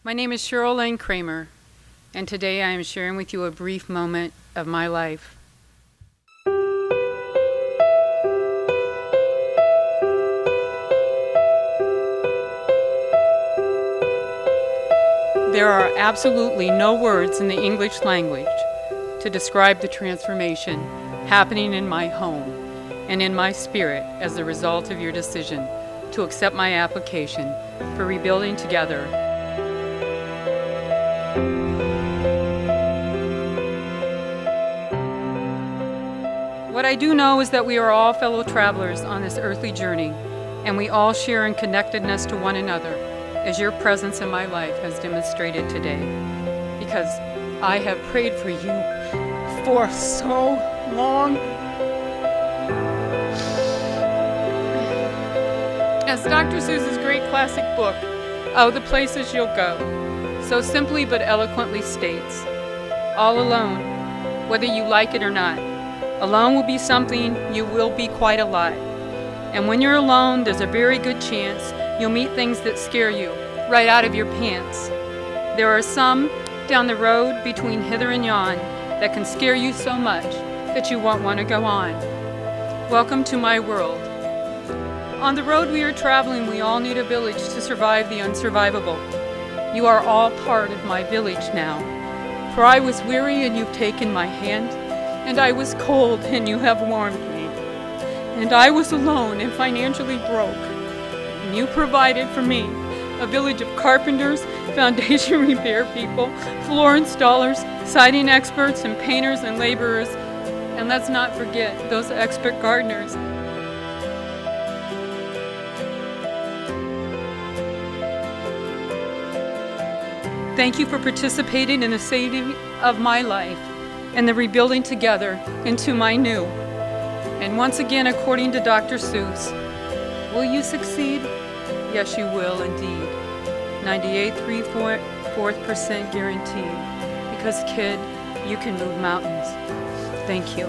My name is Cheryl Lane Kramer, and today I am sharing with you a brief moment of my life. There are absolutely no words in the English language to describe the transformation happening in my home and in my spirit as a result of your decision to accept my application for Rebuilding Together. What I do know is that we are all fellow travelers on this earthly journey, and we all share in connectedness to one another, as your presence in my life has demonstrated today. Because I have prayed for you for so long. As Dr. Seuss's great classic book, Oh, the Places You'll Go, so simply but eloquently states, all alone, whether you like it or not. Alone will be something, you will be quite a lot. And when you're alone, there's a very good chance you'll meet things that scare you right out of your pants. There are some down the road between hither and yon that can scare you so much that you won't want to go on. Welcome to my world. On the road we are traveling, we all need a village to survive the unsurvivable. You are all part of my village now. For I was weary and you've taken my hand, and I was cold and you have warmed me. And I was alone and financially broke, and you provided for me a village of carpenters, foundation repair people, floor installers, siding experts, and painters and laborers. And let's not forget those expert gardeners. Thank you for participating in the saving of my life and the rebuilding together into my new. And once again, according to Dr. Seuss, will you succeed? Yes, you will indeed. 98.3% guaranteed. Because kid, you can move mountains. Thank you.